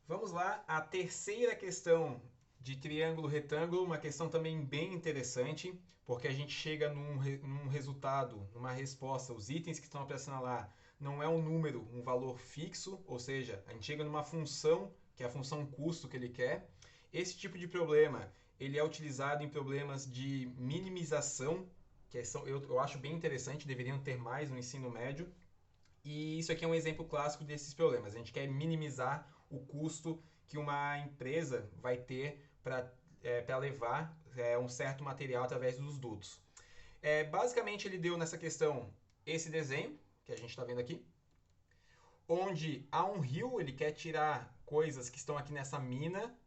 Vamos lá, a terceira questão de triângulo retângulo, uma questão também bem interessante, porque a gente chega num resultado, numa resposta, os itens que estão aparecendo lá não é um número, um valor fixo, ou seja, a gente chega numa função, que é a função custo que ele quer. Esse tipo de problema, ele é utilizado em problemas de minimização, eu acho bem interessante, deveriam ter mais no ensino médio. E isso aqui é um exemplo clássico desses problemas. A gente quer minimizar o custo que uma empresa vai ter para levar um certo material através dos dutos. Basicamente, ele deu nessa questão esse desenho, que a gente está vendo aqui, onde há um rio, ele quer tirar coisas que estão aqui nessa mina,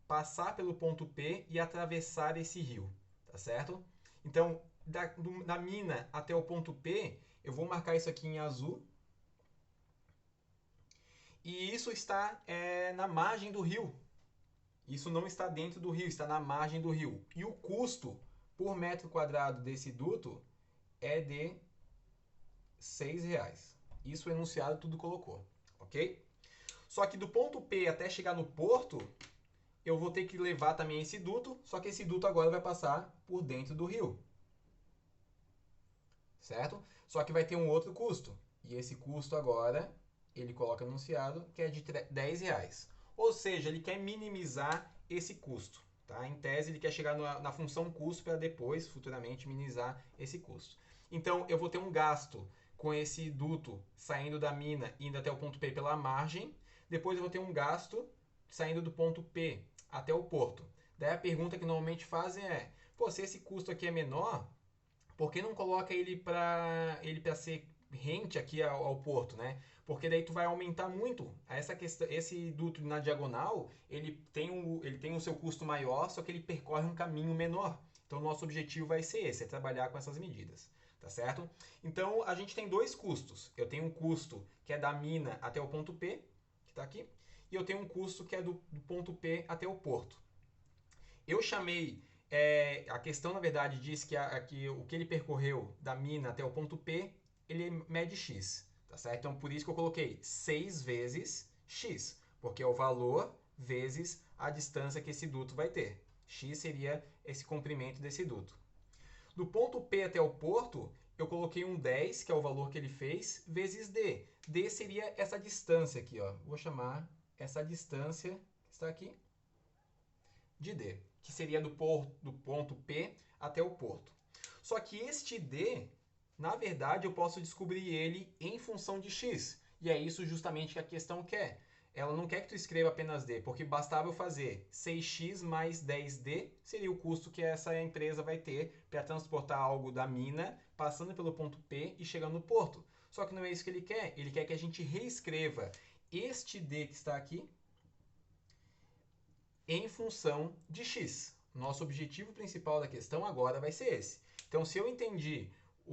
passar pelo ponto P e atravessar esse rio, tá certo? Então, da mina até o ponto P, eu vou marcar isso aqui em azul, e isso está na margem do rio. Isso não está dentro do rio, está na margem do rio. E o custo por metro quadrado desse duto é de R$ 6. Isso o enunciado tudo colocou, ok? Só que do ponto P até chegar no porto, eu vou ter que levar também esse duto, só que esse duto agora vai passar por dentro do rio, certo? Só que vai ter um outro custo. E esse custo agora, ele coloca anunciado, que é de R$ 10. Ou seja, ele quer minimizar esse custo. Tá? Em tese, ele quer chegar na função custo para depois, futuramente, minimizar esse custo. Então, eu vou ter um gasto com esse duto saindo da mina, indo até o ponto P pela margem. Depois eu vou ter um gasto saindo do ponto P até o porto. Daí a pergunta que normalmente fazem é: pô, se esse custo aqui é menor, por que não coloca ele para ser rente aqui ao porto, né? Porque daí tu vai aumentar muito essa questão, esse duto na diagonal, ele tem o seu custo maior, só que ele percorre um caminho menor. Então nosso objetivo vai ser esse, é trabalhar com essas medidas, tá certo? Então a gente tem dois custos. Eu tenho um custo que é da mina até o ponto P, que está aqui, e eu tenho um custo que é do ponto P até o porto. Eu chamei. A questão, na verdade, diz que o que ele percorreu da mina até o ponto P, ele mede x. Tá certo? Então, por isso que eu coloquei 6 vezes x, porque é o valor vezes a distância que esse duto vai ter. X seria esse comprimento desse duto. Do ponto P até o porto, eu coloquei um 10, que é o valor que ele fez, vezes d. D seria essa distância aqui, ó. Vou chamar essa distância que está aqui de D, que seria do ponto P até o porto. Só que este D, na verdade, eu posso descobrir ele em função de x. E é isso justamente que a questão quer. Ela não quer que tu escreva apenas D, porque bastava eu fazer 6x mais 10D, seria o custo que essa empresa vai ter para transportar algo da mina, passando pelo ponto P e chegando no porto. Só que não é isso que ele quer que a gente reescreva este D que está aqui em função de x. Nosso objetivo principal da questão agora vai ser esse. Então, se eu entendi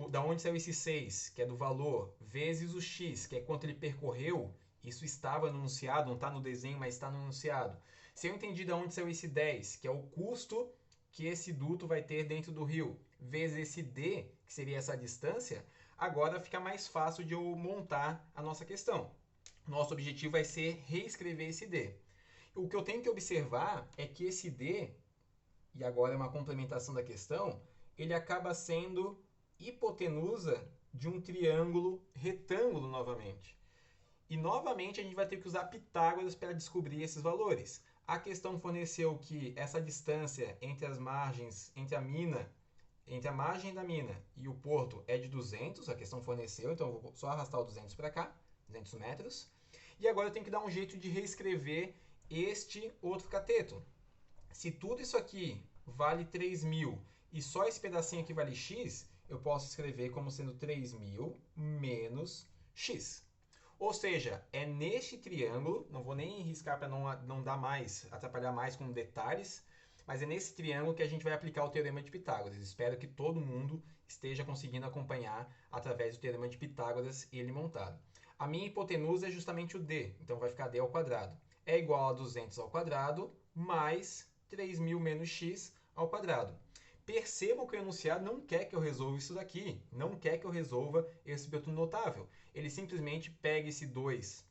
da onde saiu esse 6, que é do valor, vezes o x, que é quanto ele percorreu, isso estava no enunciado, não está no desenho, mas está no enunciado. Se eu entendi da onde saiu esse 10, que é o custo que esse duto vai ter dentro do rio, vezes esse d, que seria essa distância, agora fica mais fácil de eu montar a nossa questão. Nosso objetivo vai ser reescrever esse d. O que eu tenho que observar é que esse D, e agora é uma complementação da questão, ele acaba sendo hipotenusa de um triângulo retângulo novamente. E novamente a gente vai ter que usar Pitágoras para descobrir esses valores. A questão forneceu que essa distância entre as margens, entre a margem da mina e o porto é de 200, a questão forneceu, então eu vou só arrastar o 200 para cá, 200 metros. E agora eu tenho que dar um jeito de reescrever este outro cateto. Se tudo isso aqui vale 3.000 e só esse pedacinho aqui vale x, eu posso escrever como sendo 3.000 menos x. Ou seja, é neste triângulo, não vou nem riscar para não dar mais, atrapalhar mais com detalhes, mas é nesse triângulo que a gente vai aplicar o Teorema de Pitágoras. Espero que todo mundo esteja conseguindo acompanhar através do Teorema de Pitágoras ele montado. A minha hipotenusa é justamente o d, então vai ficar d ao quadrado. É igual a 200 ao quadrado mais 3.000 menos x ao quadrado. Percebam que o enunciado não quer que eu resolva isso daqui, não quer que eu resolva esse produto notável. Ele simplesmente pega esse 2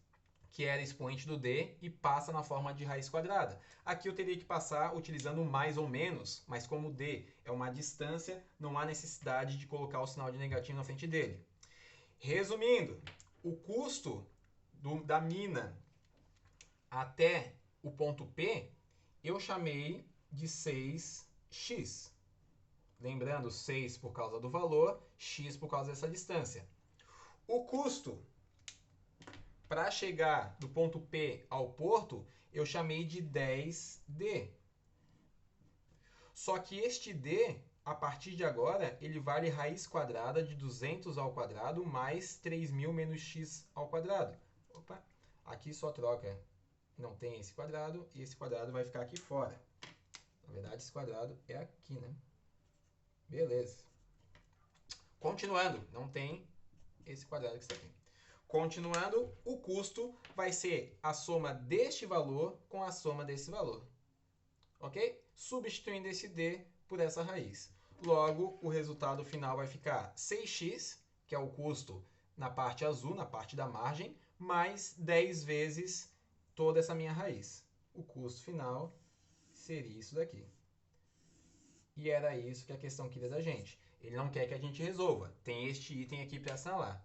que era expoente do d, e passa na forma de raiz quadrada. Aqui eu teria que passar utilizando mais ou menos, mas como d é uma distância, não há necessidade de colocar o sinal de negativo na frente dele. Resumindo, o custo da mina até o ponto P, eu chamei de 6x. Lembrando, 6 por causa do valor, x por causa dessa distância. O custo para chegar do ponto P ao porto, eu chamei de 10D. Só que este D, a partir de agora, ele vale raiz quadrada de 200 ao quadrado mais 3.000 menos x ao quadrado. Opa, aqui só troca. Não tem esse quadrado e esse quadrado vai ficar aqui fora. Na verdade, esse quadrado é aqui, né? Beleza. Continuando, não tem esse quadrado que está aqui. Continuando, o custo vai ser a soma deste valor com a soma desse valor. Ok? Substituindo esse d por essa raiz. Logo, o resultado final vai ficar 6x, que é o custo na parte azul, na parte da margem, mais 10 vezes toda essa minha raiz. O custo final seria isso daqui. E era isso que a questão queria da gente. Ele não quer que a gente resolva. Tem este item aqui para assinalar.